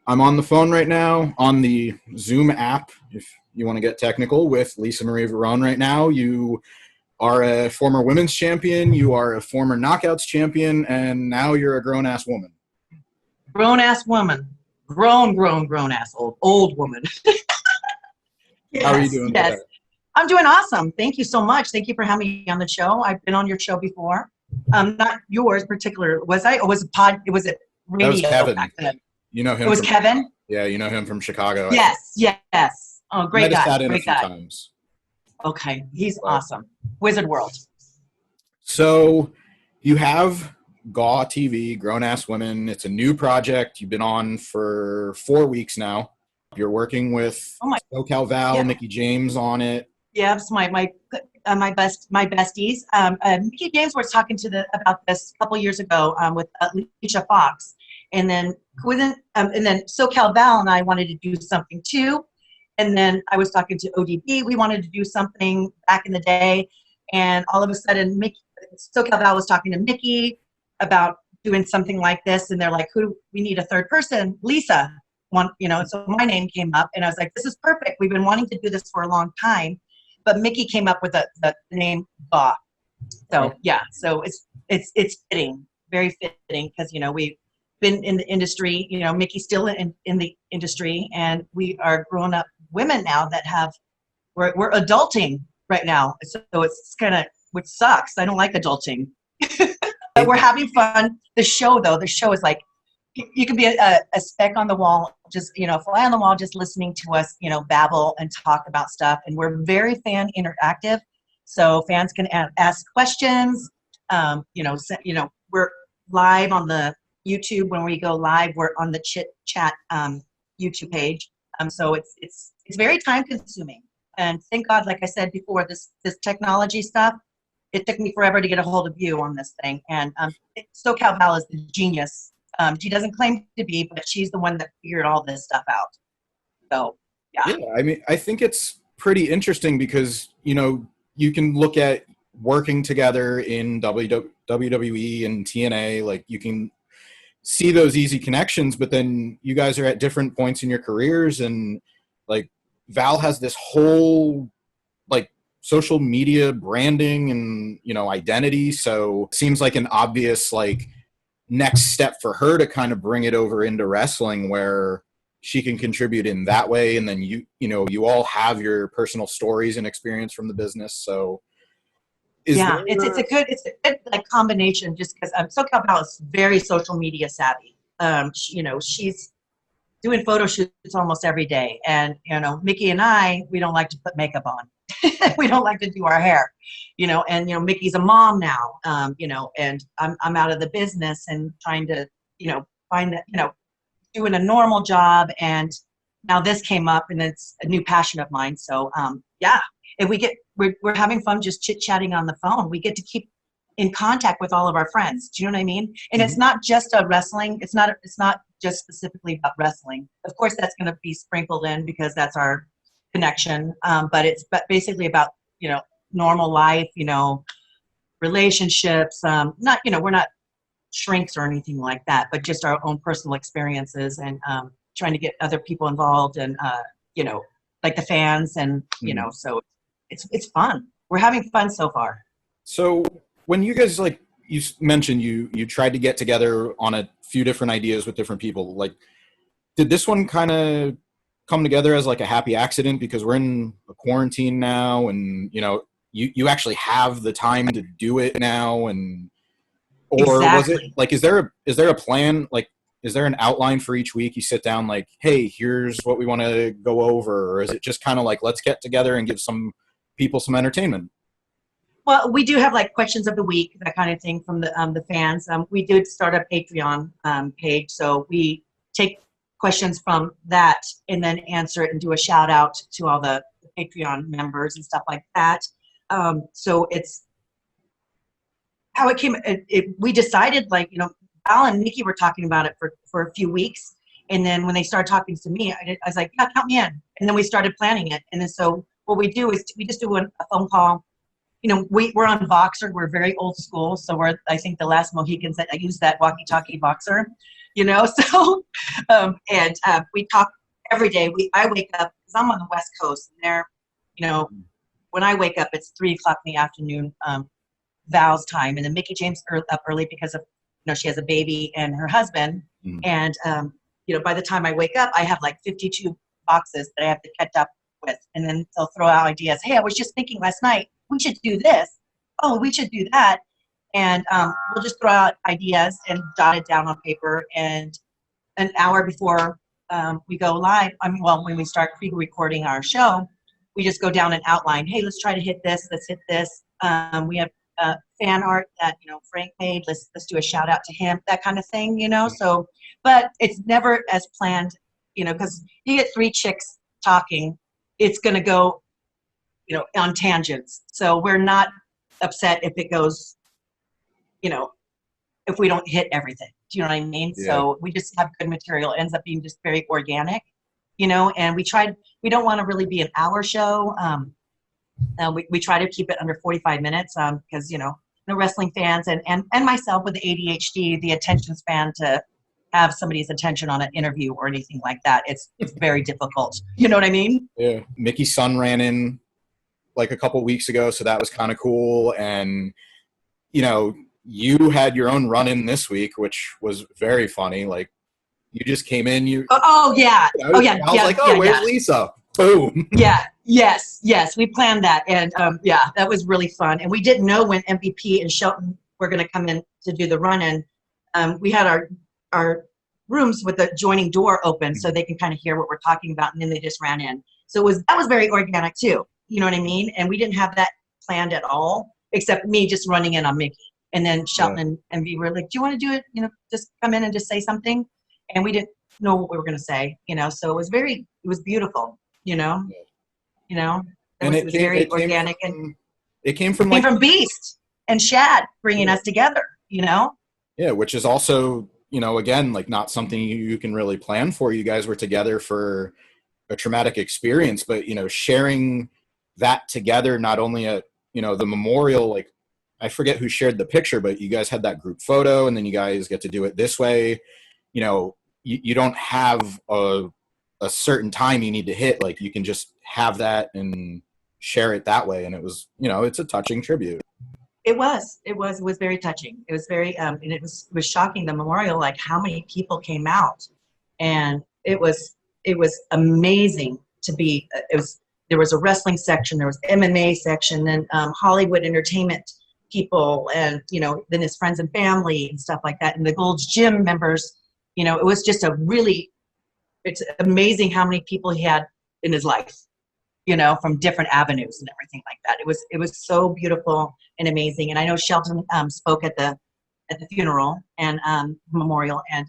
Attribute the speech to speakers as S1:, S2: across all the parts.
S1: I'm on the phone right now on the Zoom app, if you want to get technical, with Lisa Marie Varon right now. You are a former women's champion, you are a former knockouts champion, and now you're a grown-ass woman.
S2: Grown-ass woman. Grown-ass old woman.
S1: Yes, how are you doing today?
S2: I'm doing awesome. Thank you so much. Thank you for having me on the show. I've been on your show before. Not yours particular. Was I? Or was it was it radio?
S1: That was Kevin.
S2: Back then?
S1: You know him.
S2: It was Kevin?
S1: Yeah, you know him from Chicago.
S2: Yes. Oh, great guy.
S1: Sat in
S2: great
S1: a few
S2: guy.
S1: Times.
S2: Okay, he's awesome. Wizard World.
S1: So you have GAW TV, Grown Ass Women. It's a new project. You've been on for 4 weeks now. You're working with SoCal Val, Mickie James on it.
S2: Yeah, it's my besties. Mickie James was talking about this a couple years ago with Alicia Fox, and then SoCal Val and I wanted to do something too, and then I was talking to ODB. We wanted to do something back in the day, and all of a sudden, SoCal Val was talking to Mickie about doing something like this, and they're like, we need a third person, Lisa. So my name came up, and I was like, this is perfect. We've been wanting to do this for a long time. But Mickie came up with the name GAW. So it's fitting, very fitting, because we've been in the industry. Mickie's still in the industry, and we are grown up women now that we're adulting right now. So it's kind of, which sucks. I don't like adulting, but we're having fun. The show is like, you can be a speck on the wall, just, fly on the wall, just listening to us, babble and talk about stuff. And we're very fan interactive. So fans can ask questions. We're live on the YouTube. When we go live, we're on the Chit Chat YouTube page. So it's very time consuming. And thank God, like I said before, this technology stuff, it took me forever to get a hold of you on this thing. And SoCal Val is the genius. She doesn't claim to be, but she's the one that figured all this stuff out. So, yeah.
S1: Yeah, I mean, I think it's pretty interesting because, you can look at working together in WWE and TNA, like you can see those easy connections, but then you guys are at different points in your careers, and like Val has this whole like social media branding and, identity. So it seems like an obvious like next step for her to kind of bring it over into wrestling where she can contribute in that way. And then you all have your personal stories and experience from the business. So
S2: it's a good like combination, just because SoCal Val is very social media savvy. She's doing photo shoots almost every day. And, Mickie and I, we don't like to put makeup on. We don't like to do our hair, and, Mickie's a mom now, and I'm out of the business and trying to, find, doing a normal job. And now this came up, and it's a new passion of mine. So, if we're having fun just chit chatting on the phone. We get to keep in contact with all of our friends. Do you know what I mean? And It's not just a wrestling. It's not just specifically about wrestling. Of course, that's going to be sprinkled in because that's our connection. But it's basically about, normal life, relationships. We're not shrinks or anything like that, but just our own personal experiences, and trying to get other people involved, and like the fans, and so it's fun. We're having fun so far.
S1: So when you guys, like you mentioned, you tried to get together on a few different ideas with different people, like did this one kind of come together as like a happy accident because we're in a quarantine now, and you actually have the time to do it now, and or was it like, is there a plan, like is there an outline for each week you sit down like, hey, here's what we want to go over, or is it just kind of like, let's get together and give some people some entertainment?
S2: Well, we do have like questions of the week, that kind of thing from the fans. We did start a Patreon page, so we take questions from that and then answer it and do a shout out to all the Patreon members and stuff like that. So it's how it came. We decided, like, Al and Mickie were talking about it for a few weeks, and then when they started talking to me, I was like, yeah, count me in. And then we started planning it, and then so what we do is we just do a phone call. We're on Voxer. We're very old school, so we're, I think, the last Mohicans that use that walkie-talkie Voxer. So, and we talk every day. I wake up, because I'm on the West Coast, and they're, when I wake up, it's 3 o'clock in the afternoon, Val's time, and then Mickie James up early because of, she has a baby and her husband. And, by the time I wake up, I have like 52 boxes that I have to catch up with. And then they'll throw out ideas. Hey, I was just thinking last night, we should do this. Oh, we should do that. And we'll just throw out ideas and jot it down on paper. And an hour before we go live, when we start pre-recording our show, we just go down and outline, hey, let's try to hit this, let's hit this. We have fan art that, Frank made, let's do a shout out to him, that kind of thing, So, but it's never as planned, because you get 3 chicks talking, it's going to go, on tangents. So we're not upset if it goes, if we don't hit everything. Do you know what I mean? Yeah. So we just have good material. It ends up being just very organic, and we don't want to really be an hour show. We try to keep it under 45 minutes because, wrestling fans and myself with the ADHD, the attention span to have somebody's attention on an interview or anything like that, it's very difficult. You know what I mean?
S1: Yeah. Mickey's son ran in like a couple weeks ago, so that was kind of cool. And, you had your own run-in this week, which was very funny. Like, you just came in.
S2: Oh yeah.
S1: I was like, where's Lisa? Boom.
S2: Yeah. Yes. We planned that, and that was really fun. And we didn't know when MVP and Shelton were going to come in to do the run-in. We had our rooms with the joining door open, so they can kind of hear what we're talking about, and then they just ran in. So that was very organic too. You know what I mean? And we didn't have that planned at all, except me just running in on Mickie. And then Shelton and V were like, do you want to do it? Just come in and just say something. And we didn't know what we were going to say, so it was beautiful, It was very organic.
S1: It came from
S2: Beast and Shad bringing us together,
S1: Yeah, which is also, again, like not something you can really plan for. You guys were together for a traumatic experience, but, sharing that together, not only at, the memorial, like, I forget who shared the picture, but you guys had that group photo, and then you guys get to do it this way. You don't have a certain time you need to hit. Like, you can just have that and share it that way. And it was, it's a touching tribute.
S2: It was very touching. It was very, and it was shocking, the memorial, like how many people came out, and it was amazing to be, there was a wrestling section, there was MMA section, then Hollywood entertainment people, and, then his friends and family and stuff like that. And the Gold's Gym members, it was just it's amazing how many people he had in his life, from different avenues and everything like that. It was so beautiful and amazing. And I know Shelton spoke at the funeral and memorial, and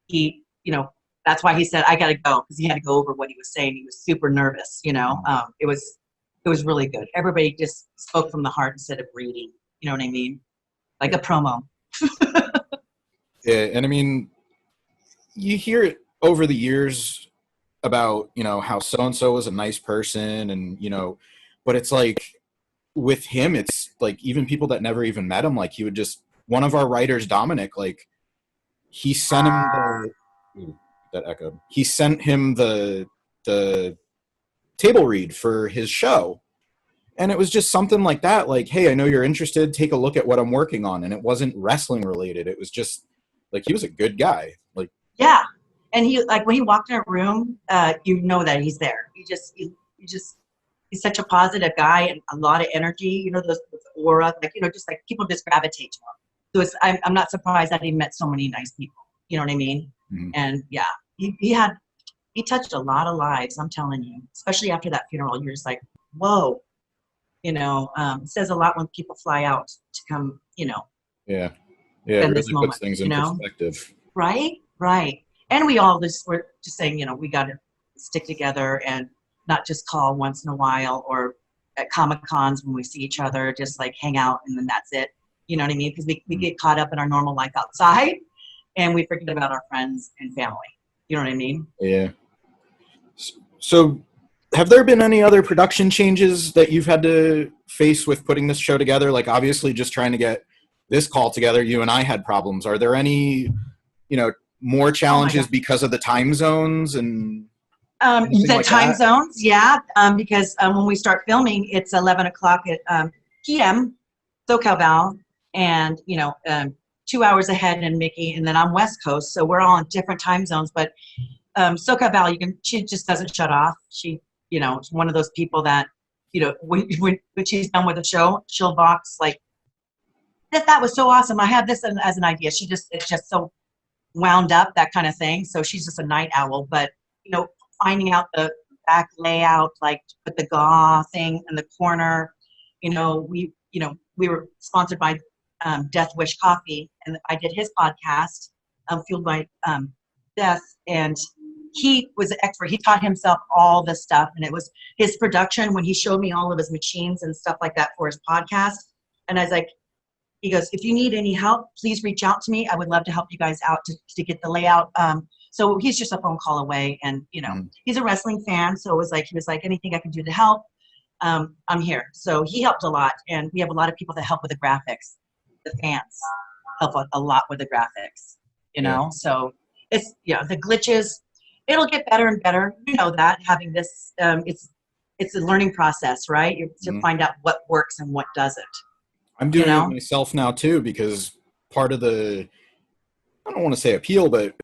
S2: he, that's why he said, I got to go, because he had to go over what he was saying. He was super nervous, it was really good. Everybody just spoke from the heart instead of reading, you know what I mean? Like a promo.
S1: Yeah, and I mean, you hear it over the years about, how so-and-so was a nice person, and, but it's like, with him, it's like, even people that never even met him, like, he would just, one of our writers, Dominic, like, he sent him he sent him the table read for his show. And it was just something like that, like, hey, I know you're interested, take a look at what I'm working on. And it wasn't wrestling related. It was just like, he was a good guy. Like,
S2: yeah. And he, like, when he walked in a room, that he's there. He's such a positive guy, and a lot of energy, those aura, like, just like people just gravitate to him. So I'm not surprised that he met so many nice people. You know what I mean? Mm-hmm. And yeah, he touched a lot of lives, I'm telling you, especially after that funeral. You're just like, whoa, it says a lot when people fly out to come,
S1: Yeah. Yeah, it really puts things in perspective.
S2: Right. And we all just were just saying, we got to stick together and not just call once in a while, or at Comic-Cons when we see each other, just like hang out and then that's it. You know what I mean? Because we get caught up in our normal life outside, and we forget about our friends and family. You know what I mean?
S1: Yeah. So have there been any other production changes that you've had to face with putting this show together? Like, obviously just trying to get this call together, you and I had problems. Are there any, more
S2: Oh my
S1: challenges
S2: God.
S1: because of the time zones and
S2: The
S1: like
S2: time
S1: that?
S2: zones, yeah, because when we start filming, it's 11 o'clock at p.m. SoCal Val, and 2 hours ahead in Mickie, and then I'm West Coast, so we're all in different time zones. But SoCal Val, she just doesn't shut off. She, is one of those people that, when she's done with the show, she'll box like, that was so awesome. I had this as an idea. It's just so wound up, that kind of thing. So she's just a night owl. But finding out the back layout, like with the GAW thing in the corner, we were sponsored by Death Wish Coffee, and I did his podcast, Fueled by Death, and he was an expert. He taught himself all this stuff, and it was his production when he showed me all of his machines and stuff like that for his podcast. And I was like, he goes, if you need any help, please reach out to me. I would love to help you guys out to get the layout. So he's just a phone call away, and he's a wrestling fan. So he was like, anything I can do to help, I'm here. So he helped a lot, and we have a lot of people that help with the graphics. The fans help a lot with the graphics,
S1: Yeah.
S2: So it's the glitches. It'll get better and better. That having this, it's a learning process, right? To find out what works and what doesn't.
S1: I'm doing it myself now too, because part of the, I don't want to say appeal, but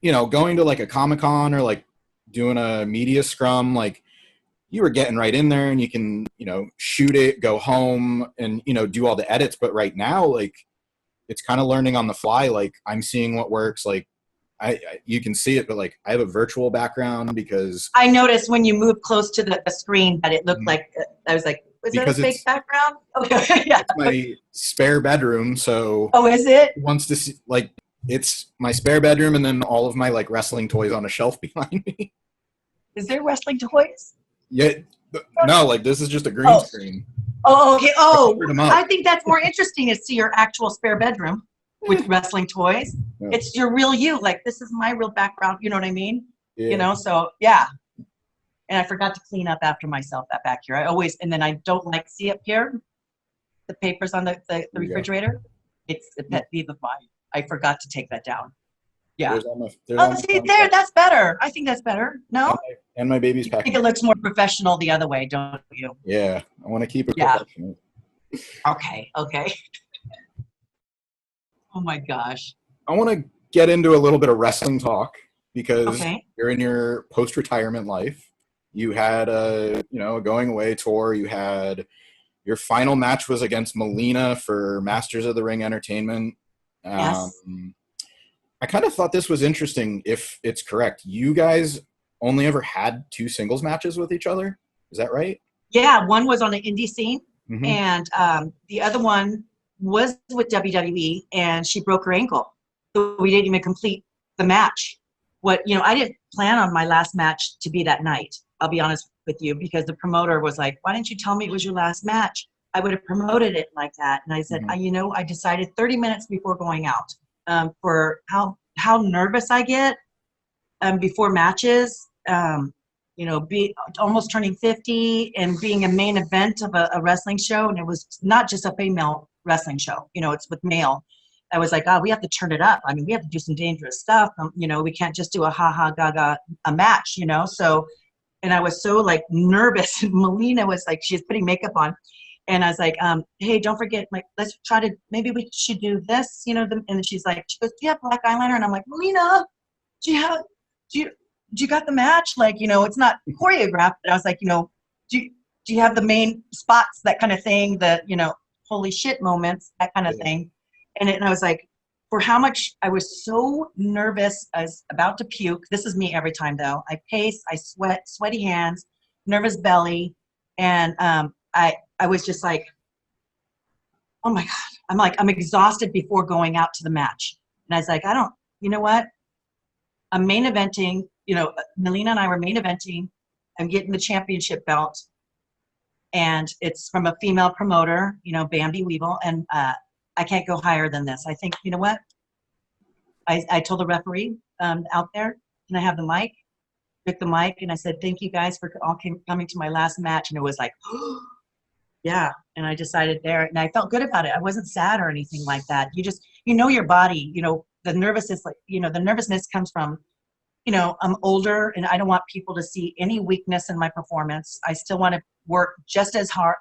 S1: going to like a Comic-Con or like doing a media scrum, like you were getting right in there and you can, shoot it, go home and, do all the edits. But right now, like it's kind of learning on the fly. Like I'm seeing what works. Like you can see it, but like I have a virtual background because
S2: I noticed when you moved close to the screen that it looked like, I was like, was that a fake background? Okay. Yeah.
S1: It's my spare bedroom. So
S2: is it?
S1: Wants to see, like, it's my spare bedroom and then all of my like wrestling toys on a shelf behind me.
S2: Is there wrestling toys?
S1: Yeah. No, like this is just a green screen.
S2: Oh, okay. Oh, I think that's more interesting to see your actual spare bedroom with wrestling toys.
S1: Yeah.
S2: It's your real you. Like, this is my real background. You know what I mean?
S1: Yeah.
S2: So yeah. And I forgot to clean up after myself that back here. And then I don't like, see up here, the papers on the refrigerator. It's a pet peeve of mine. I forgot to take that down. Yeah. See there, that's better. I think that's better. No?
S1: And my baby's packing.
S2: I think it looks more professional the other way, don't you?
S1: Yeah. I want to keep it professional.
S2: Okay. Oh my gosh.
S1: I want to get into a little bit of wrestling talk because you're in your post-retirement life. You had a going away tour. You had your final match was against Melina for Masters of the Ring Entertainment.
S2: Yes.
S1: I kind of thought this was interesting if it's correct. You guys only ever had 2 singles matches with each other. Is that right?
S2: Yeah. One was on the indie scene, and the other one was with WWE, and she broke her ankle. So we didn't even complete the match. I didn't plan on my last match to be that night. I'll be honest with you, because the promoter was like, why didn't you tell me it was your last match? I would have promoted it like that. And I said, I decided 30 minutes before going out for how nervous I get before matches, be almost turning 50 and being a main event of a wrestling show. And it was not just a female wrestling show, it's with male. I was like, we have to turn it up. I mean, we have to do some dangerous stuff. We can't just do a ha-ha gaga a match, so. And I was so like nervous. And Melina was like, she's putting makeup on. And I was like, hey, don't forget, like, let's try to, maybe we should do this, and she's like, she goes, do you have black eyeliner? And I'm like, Melina, do you got the match? Like, it's not choreographed. But I was like, do you have the main spots, that kind of thing, the, holy shit moments, that kind of thing. And I was like, for how much I was so nervous, I was about to puke. This is me every time, though. I pace, I sweat, sweaty hands, nervous belly, and I was just like, oh my God. I'm exhausted before going out to the match. And I was like, you know what? I'm main eventing. Melina and I were main eventing. I'm getting the championship belt, and it's from a female promoter, Bambi Weevil, and I can't go higher than this. I think, you know what? I told the referee out there, can I have the mic? Took the mic, and I said, thank you guys for all coming to my last match. And it was like, yeah. And I decided there, and I felt good about it. I wasn't sad or anything like that. You just, your body, the nervousness, like, the nervousness comes from, I'm older and I don't want people to see any weakness in my performance. I still want to work just as hard,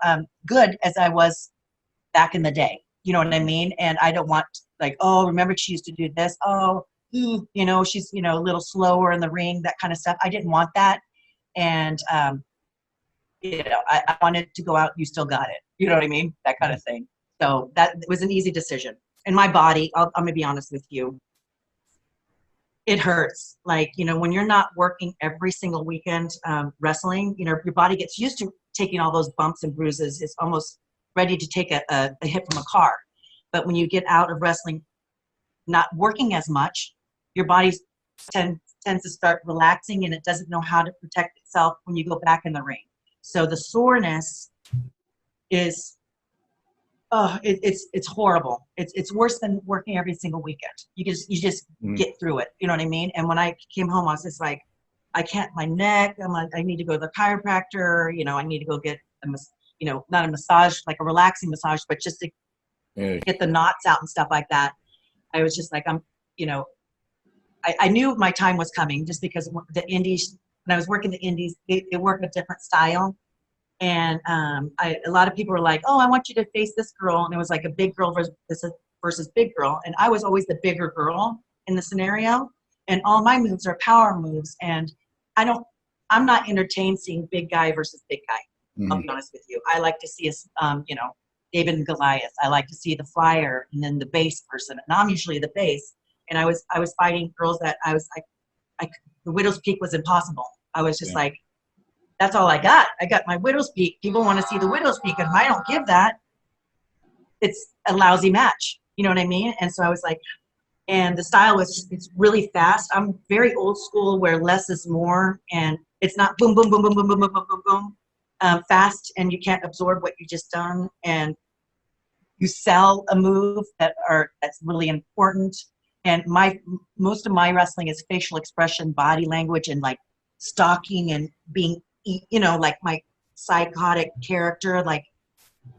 S2: good as I was back in the day. You know what I mean? And I don't want like, oh, remember she used to do this. Oh, she's, a little slower in the ring, that kind of stuff. I didn't want that. And, I wanted to go out, you still got it. You know what I mean? That kind of thing. So that was an easy decision. And my body, I'm going to be honest with you, it hurts. Like, when you're not working every single weekend wrestling, your body gets used to taking all those bumps and bruises. It's almost ready to take a hit from a car. But when you get out of wrestling, not working as much, your body tends to start relaxing, and it doesn't know how to protect itself when you go back in the ring. So the soreness is, it's horrible. It's worse than working every single weekend. You just get through it. You know what I mean? And when I came home, I was just like, I can't, my neck, I need to go to the chiropractor. I need to go get not a massage, like a relaxing massage, but just to get the knots out and stuff like that. I was just like, I knew my time was coming just because the indies, when I was working the indies, they work a different style. And a lot of people were like, oh, I want you to face this girl. And it was like a big girl versus big girl. And I was always the bigger girl in the scenario. And all my moves are power moves. And I'm not entertained seeing big guy versus big guy. I'll be honest with you. I like to see us, David and Goliath. I like to see the flyer and then the base person. And I'm usually the base. And I was fighting girls that I was like, the widow's peak was impossible. I was just like, that's all I got. I got my widow's peak. People want to see the widow's peak. And if I don't give that, it's a lousy match. You know what I mean? And so I was like, and the style it's really fast. I'm very old school where less is more. And it's not boom, boom, boom, boom, boom, boom, boom, boom, boom, boom. Fast, and you can't absorb what you just done, and you sell a move that's really important. And most of my wrestling is facial expression, body language, and like stalking and being, like my psychotic character, like,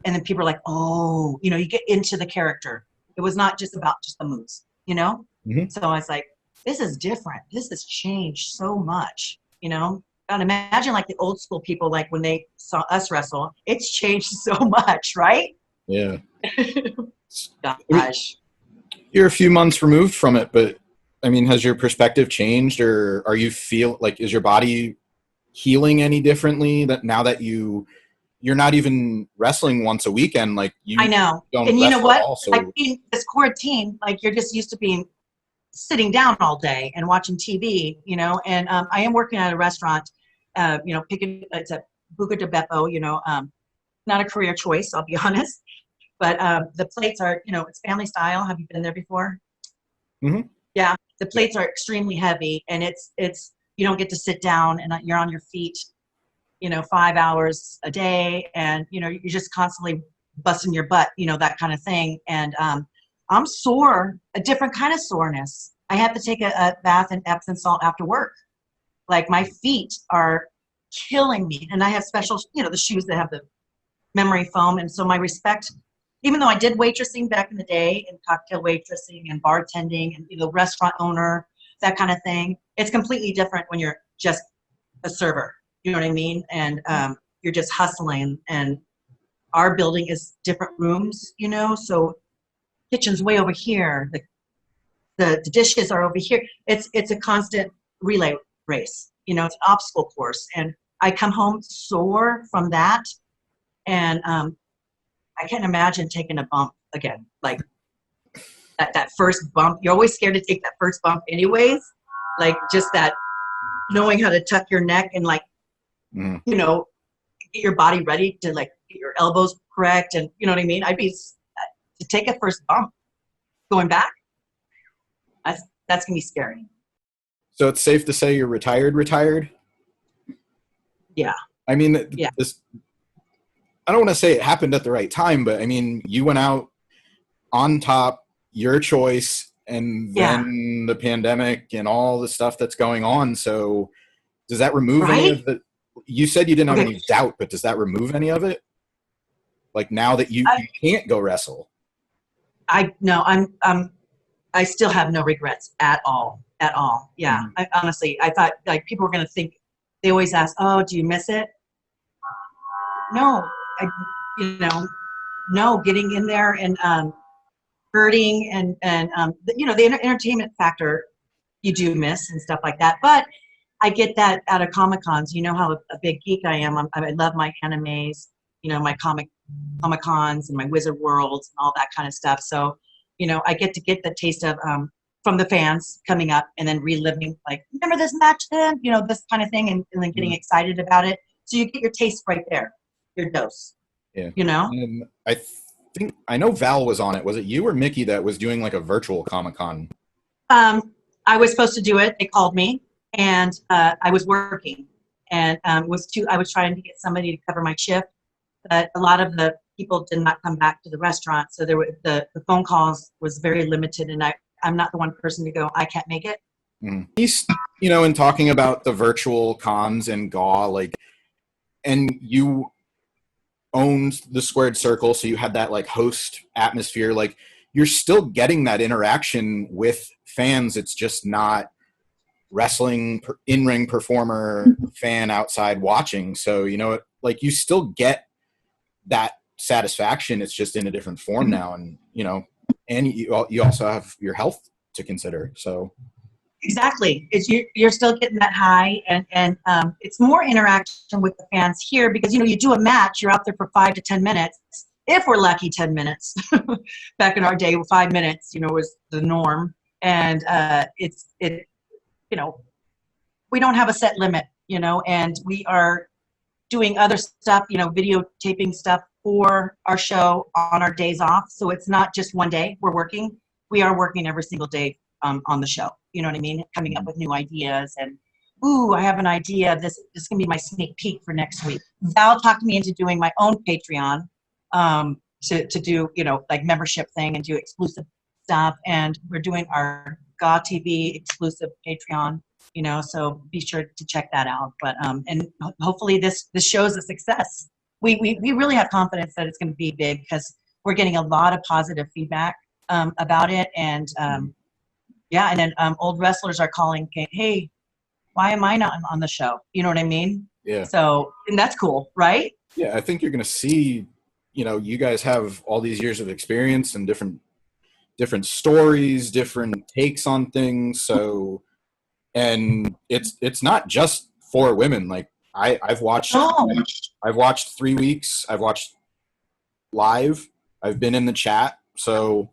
S2: and then people are like, oh, you get into the character. It was not just about just the moves, So I was like, this is different. This has changed so much, God, imagine like the old school people, like when they saw us wrestle, it's changed so much, right?
S1: Yeah.
S2: Gosh.
S1: You're a few months removed from it, but I mean, has your perspective changed, or are you is your body healing any differently that now that you're not even wrestling once a weekend, like you
S2: I know.
S1: don't
S2: And you know
S1: wrestle
S2: what?
S1: at all, so
S2: like this quarantine, like you're just used to being sitting down all day and watching TV, and I am working at a restaurant, it's a Buca de Beppo, not a career choice, I'll be honest, but the plates are, it's family style. Have you been there before?
S1: Mm-hmm.
S2: Yeah, the plates are extremely heavy, and it's you don't get to sit down, and you're on your feet, 5 hours a day, and you're just constantly busting your butt, that kind of thing. And I'm sore, a different kind of soreness. I have to take a bath in Epsom salt after work. Like my feet are killing me, and I have special, the shoes that have the memory foam. And so my respect, even though I did waitressing back in the day, and cocktail waitressing and bartending and restaurant owner, that kind of thing, it's completely different when you're just a server. You know what I mean? And you're just hustling. And our building is different rooms, so kitchen's way over here. The dishes are over here. It's a constant relay race. It's an obstacle course. And I come home sore from that. And I can't imagine taking a bump again. Like that first bump, you're always scared to take that first bump anyways. Like just that knowing how to tuck your neck and like, get your body ready to like get your elbows correct. And you know what I mean? I'd be to take a first bump going back. That's gonna be scary.
S1: So it's safe to say you're retired?
S2: Yeah.
S1: I mean, I don't want to say it happened at the right time, but I mean, you went out on top, your choice, and then the pandemic and all the stuff that's going on. So does that remove any of the, you said you didn't have any doubt, but does that remove any of it? Like now that you can't go wrestle?
S2: I I still have no regrets at all. At all. Yeah.
S1: Mhm.
S2: I honestly, I thought like people were going to think, they always ask, oh, do you miss it? No, you know, no, getting in there and hurting and the entertainment factor you do miss and stuff like that. But I get that out of Comic Cons. You know how a big geek I am. I love my animes, my Comic Cons and my Wizard Worlds and all that kind of stuff. So, I get to get the taste of from the fans coming up and then reliving, like, remember this match then, this kind of thing, and then getting excited about it. So you get your taste right there, your dose.
S1: Yeah.
S2: You know?
S1: And I know Val was on it. Was it you or Mickie that was doing like a virtual Comic-Con?
S2: I was supposed to do it. They called me, and I was working, and I was trying to get somebody to cover my shift, but a lot of the people did not come back to the restaurant, so there were the phone calls was very limited, and I'm not the one person to go, I can't make it.
S1: He's, in talking about the virtual cons and GAW, like, and you owned the squared circle, so you had that like host atmosphere, like you're still getting that interaction with fans. It's just not wrestling in-ring performer fan outside watching. So, like you still get that satisfaction. It's just in a different form now. And, and you also have your health to consider. So
S2: exactly, you're still getting that high, and it's more interaction with the fans here because you do a match, you're out there for 5 to 10 minutes, if we're lucky, 10 minutes. Back in our day, 5 minutes, was the norm, and we don't have a set limit, and we are doing other stuff, videotaping stuff for our show on our days off. So it's not just one day we're working. We are working every single day on the show. You know what I mean? Coming up with new ideas and, ooh, I have an idea. This is going to be my sneak peek for next week. Val talked me into doing my own Patreon to do, like membership thing and do exclusive stuff. And we're doing our GAW TV exclusive Patreon. So be sure to check that out. But and hopefully this shows a success. We really have confidence that it's going to be big because we're getting a lot of positive feedback about it, and and then old wrestlers are calling, hey, why am I not on the show? You know what I mean?
S1: Yeah.
S2: So, and that's cool, right?
S1: Yeah, I think you're going to see, you guys have all these years of experience and different stories, different takes on things. So. And it's not just for women. Like I've watched 3 weeks. I've watched live. I've been in the chat. So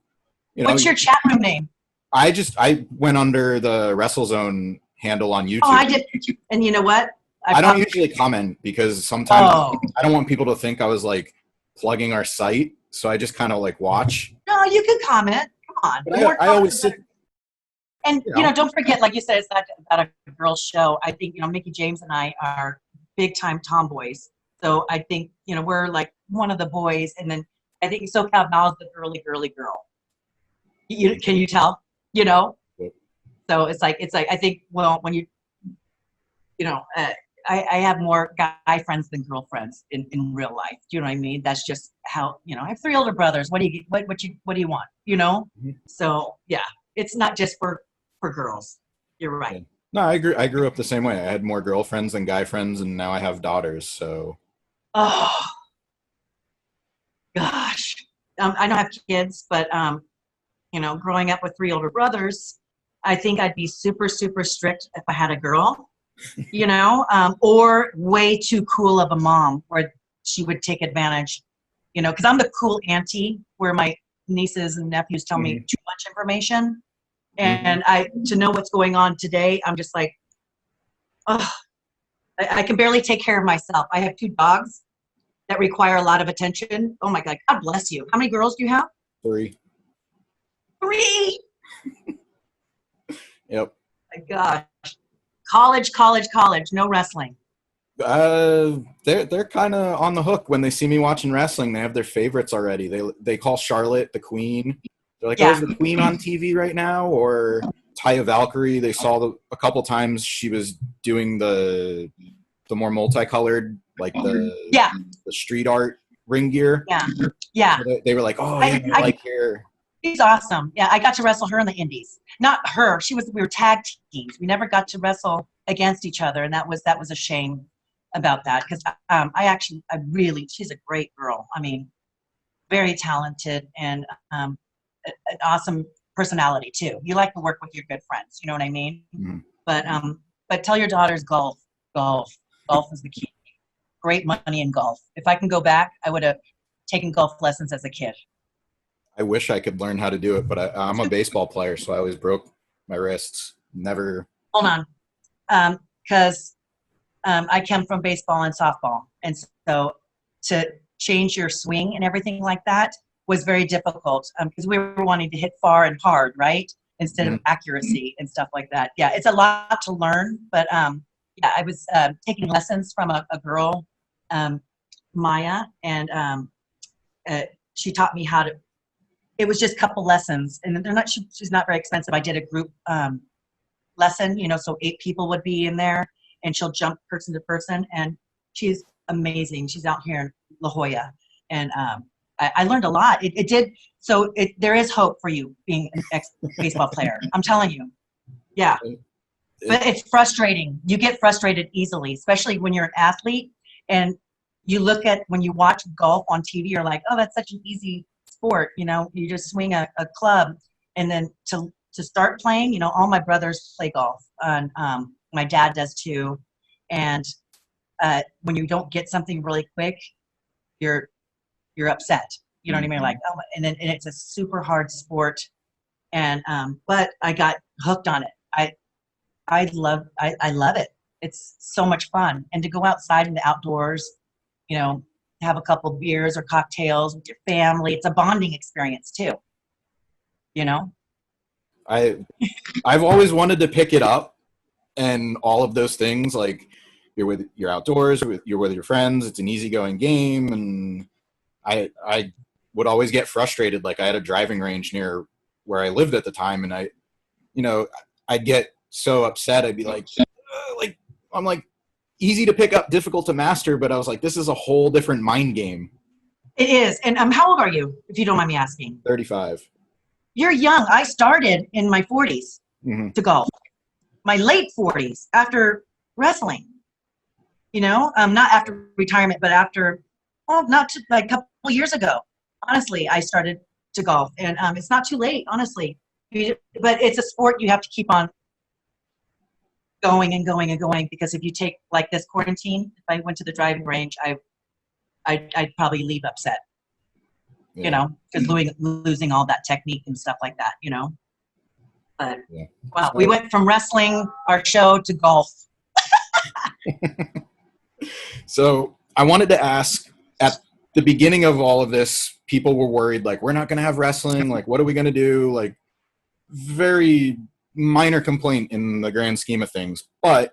S2: what's your chat room name?
S1: I went under the WrestleZone handle on YouTube.
S2: Oh, I did. And you know what?
S1: I don't usually comment because sometimes I don't want people to think I was like plugging our site. So I just kind of like watch.
S2: No, you can comment. Come on.
S1: But I always sit.
S2: And, don't forget, like you said, it's not about a girl's show. I think, Mickie James and I are big-time tomboys. So I think, we're like one of the boys. And then I think SoCal now is the girly girl. Can you tell? So it's like I think, well, when I have more guy friends than girlfriends in real life. Do you know what I mean? That's just how, I have 3 older brothers. What do you want?
S1: Mm-hmm.
S2: So, yeah, it's not just for girls. You're right.
S1: Yeah. No, I grew up the same way. I had more girlfriends than guy friends, and now I have daughters. So,
S2: oh gosh, I don't have kids, but growing up with 3 older brothers, I think I'd be super strict if I had a girl, or way too cool of a mom where she would take advantage, because I'm the cool auntie where my nieces and nephews tell me too much information. And to know what's going on today, I'm just like, oh, I can barely take care of myself. I have 2 dogs that require a lot of attention. Oh my God, God bless you. How many girls do you have?
S1: 3.
S2: 3.
S1: Yep.
S2: My gosh. College, no wrestling.
S1: They're kind of on the hook when they see me watching wrestling. They have their favorites already. They call Charlotte the Queen. They're like, oh, is the Queen on TV right now? Or Taya Valkyrie, they saw a couple times she was doing the more multicolored, like the street art ring gear.
S2: Yeah.
S1: So they were like, oh, yeah, I like her.
S2: She's awesome. Yeah, I got to wrestle her in the indies. Not her. We were tag teams. We never got to wrestle against each other, and that was a shame about that, because she's a great girl. I mean, very talented, and an awesome personality too. You like to work with your good friends, you know what I mean?
S1: Mm-hmm.
S2: But tell your daughters golf is the key. Great money in golf. If I can go back, I would have taken golf lessons as a kid.
S1: I wish I could learn how to do it, but I'm a baseball player, so I always broke my wrists. Never.
S2: Hold on, because I came from baseball and softball, and so to change your swing and everything like that was very difficult, because we were wanting to hit far and hard, right, instead of accuracy and stuff like that. Yeah, it's a lot to learn, but yeah, I was taking lessons from a girl, Maya, and she taught me how to. It was just a couple lessons, and she's not very expensive. I did a group lesson, so 8 people would be in there, and she'll jump person to person, and she's amazing. She's out here in La Jolla, and I learned a lot. There is hope for you being an ex-baseball player. I'm telling you. Yeah. But it's frustrating. You get frustrated easily, especially when you're an athlete, and when you watch golf on TV, you're like, oh, that's such an easy sport. You just swing a club, and then to start playing, all my brothers play golf, and my dad does too. And when you don't get something really quick, you're upset. You know what I mean? Like, oh, and it's a super hard sport. And but I got hooked on it. I love it. It's so much fun. And to go outside in the outdoors, have a couple beers or cocktails with your family. It's a bonding experience too.
S1: I've always wanted to pick it up, and all of those things, like you're outdoors, you're with your friends. It's an easygoing game, and I would always get frustrated. Like, I had a driving range near where I lived at the time, and I'd get so upset. I'd be like, I'm like, easy to pick up, difficult to master. But I was like, this is a whole different mind game.
S2: It is. And how old are you, if you don't mind me asking?
S1: 35.
S2: You're young. I started in my 40s to golf. My late 40s after wrestling. Not after retirement, but after, like a couple years ago. Honestly, I started to golf, and it's not too late, honestly. But it's a sport you have to keep on going and going and going, because if you take, like, this quarantine, if I went to the driving range, I'd probably leave upset.
S1: Yeah.
S2: Because losing all that technique and stuff like that. But
S1: yeah.
S2: Wow, we went from wrestling, our show, to golf.
S1: So I wanted to ask, at the beginning of all of this, people were worried, like, we're not going to have wrestling. Like, what are we going to do? Like, very minor complaint in the grand scheme of things. But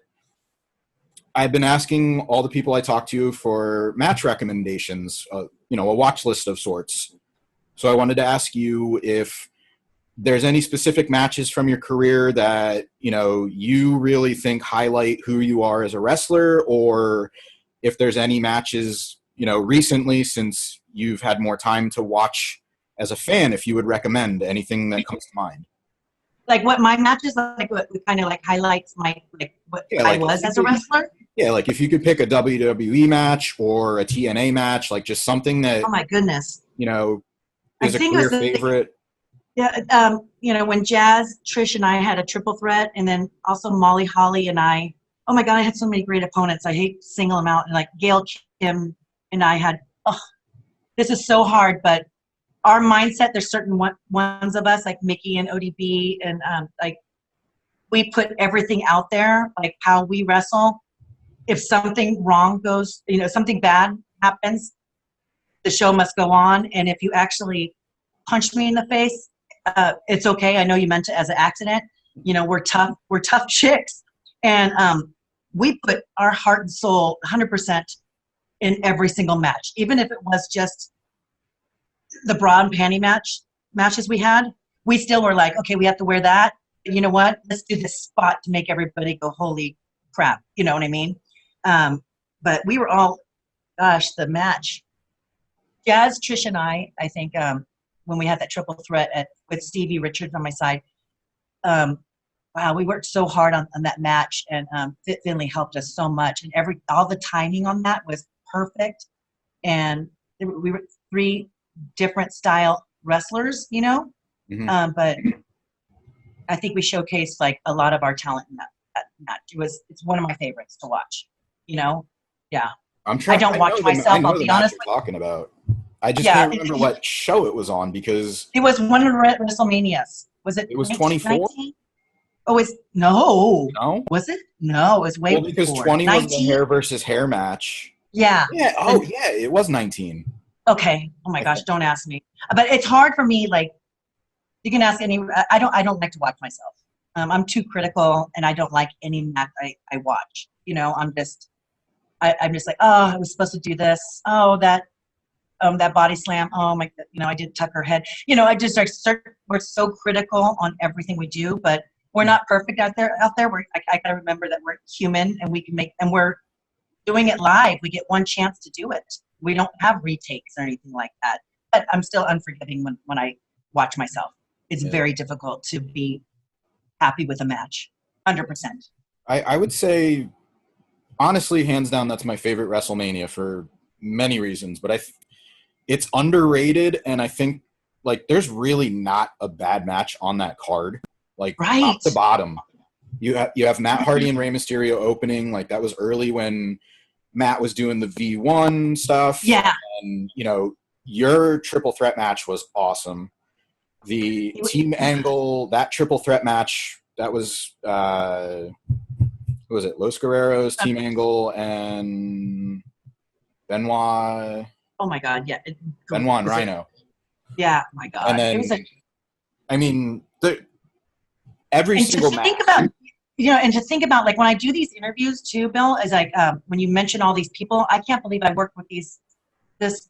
S1: I've been asking all the people I talk to for match recommendations, a watch list of sorts. So I wanted to ask you if there's any specific matches from your career that, you really think highlight who you are as a wrestler, or if there's any matches, recently, since you've had more time to watch as a fan, if you would recommend anything that comes to mind.
S2: Like what my matches, like what kind of like highlights what I was as a wrestler?
S1: Yeah, like if you could pick a WWE match or a TNA match, like just something that,
S2: oh my goodness,
S1: is a career favorite.
S2: Yeah, when Jazz, Trish, and I had a triple threat, and then also Molly Holly and I. Oh my God, I had so many great opponents. I hate singling them out. And like Gail Kim and I had. Oh, this is so hard, but our mindset. There's certain ones of us, like Mickie and ODB, and like we put everything out there, like how we wrestle. If something wrong goes, something bad happens, the show must go on. And if you actually punch me in the face, it's okay. I know you meant it as an accident. We're tough chicks. And we put our heart and soul 100% in every single match. Even if it was just the bra and panty matches we had, we still were like, okay, we have to wear that. But you know what? Let's do this spot to make everybody go, holy crap. You know what I mean? But we were all, gosh, the match. Jazz, Trish, and I think when we had that triple threat with Stevie Richards on my side. Wow, we worked so hard on that match, and Finley helped us so much, and all the timing on that was perfect. And we were 3 different style wrestlers, you know, but I think we showcased like a lot of our talent in that match. It's one of my favorites to watch, you know. Yeah, I don't watch myself. I'll be honest with you.
S1: Talking about. I just can't remember what show it was on because
S2: it was one of the WrestleManias. Was it?
S1: It was 24.
S2: Oh, no.
S1: No,
S2: was it? No, it was way
S1: well, because
S2: before.
S1: 20
S2: 19?
S1: was the hair versus hair match.
S2: Yeah.
S1: Yeah. Oh, yeah. It was 19.
S2: Okay. Oh my gosh, don't ask me. But it's hard for me. Like, you can ask any. I don't like to watch myself. I'm too critical, and I don't like any match I watch. You know, I'm just like, oh, I was supposed to do this. Oh, that body slam. Oh my, I did tuck her head. You know, I just we're so critical on everything we do, but we're not perfect out there. I gotta remember that we're human, and we can and we're doing it live. We get one chance to do it. We don't have retakes or anything like that. But I'm still unforgiving when I watch myself. It's very difficult to be happy with a match. 100%.
S1: I would say, honestly, hands down, that's my favorite WrestleMania for many reasons. But it's underrated, and I think like there's really not a bad match on that card. Like top to bottom, you have Matt Hardy and Rey Mysterio opening. Like that was early when Matt was doing the V1 stuff.
S2: Yeah,
S1: and your triple threat match was awesome. The team angle, that triple threat match, that was who was it? Los Guerreros, team angle, and Benoit.
S2: Oh my God, yeah.
S1: Benoit and Rhino.
S2: Yeah, my God.
S1: And then every single match.
S2: And to think about, like, when I do these interviews too, Bill, is like when you mention all these people, I can't believe I work with this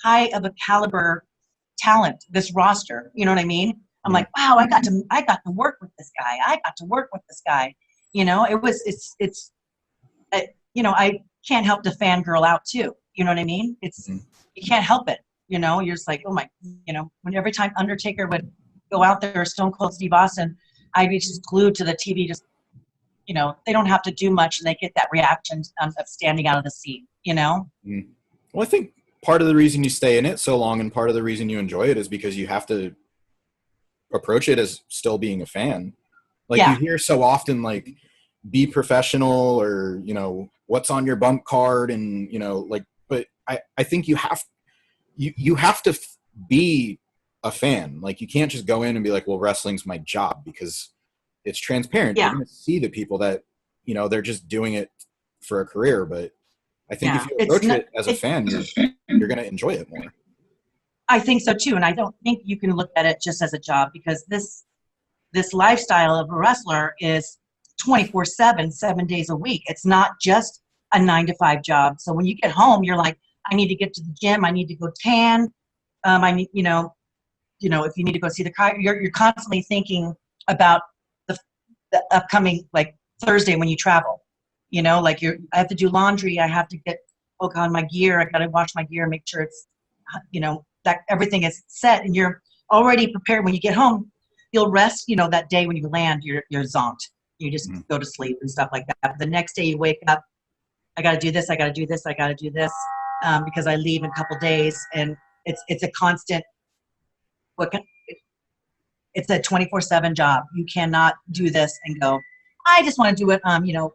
S2: high of a caliber talent, this roster. You know what I mean? I'm like, wow, I got to work with this guy. I got to work with this guy. You know, I can't help to fangirl out too. You know what I mean? You can't help it. You know, you're just like, oh my, when every time Undertaker would go out there, or Stone Cold Steve Austin, I'd be just glued to the TV. Just, they don't have to do much, and they get that reaction of standing out of the seat. Well,
S1: I think part of the reason you stay in it so long, and part of the reason you enjoy it, is because you have to approach it as still being a fan. Like you hear so often, like, be professional, or what's on your bump card, and but I think you have to be a fan. Like, you can't just go in and be like, well, wrestling's my job, because it's transparent. You're going to see the people that they're just doing it for a career. But I think if you approach it as a fan, you're going to enjoy it more.
S2: I think so too, and I don't think you can look at it just as a job, because this lifestyle of a wrestler is 24/7, 7 days a week. It's not just a 9-to-5 job. So when you get home, you're like, I need to get to the gym. I need to go tan. I need, if you need to go see the car, you're constantly thinking about the upcoming, like, Thursday when you travel. Like, I have to do laundry. I have to work on my gear. I got to wash my gear and make sure it's, that everything is set, and you're already prepared. When you get home, you'll rest. That day when you land, you're zonked. You just go to sleep and stuff like that. But the next day you wake up, I got to do this. I got to do this. I got to do this, because I leave in a couple days, and it's a constant. It's a 24/7 job. You cannot do this and go, I just want to do it,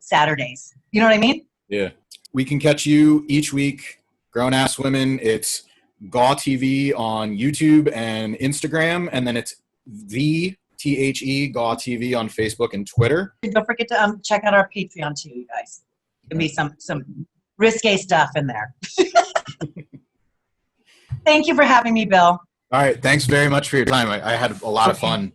S2: Saturdays. You know what I mean?
S1: Yeah. We can catch you each week, Grown Ass Women. It's GAW TV on YouTube and Instagram, and then it's the THE GAW TV on Facebook and Twitter.
S2: And don't forget to check out our Patreon too, you guys. There'll be some risque stuff in there. Thank you for having me, Bill.
S1: All right. Thanks very much for your time. I had a lot of fun.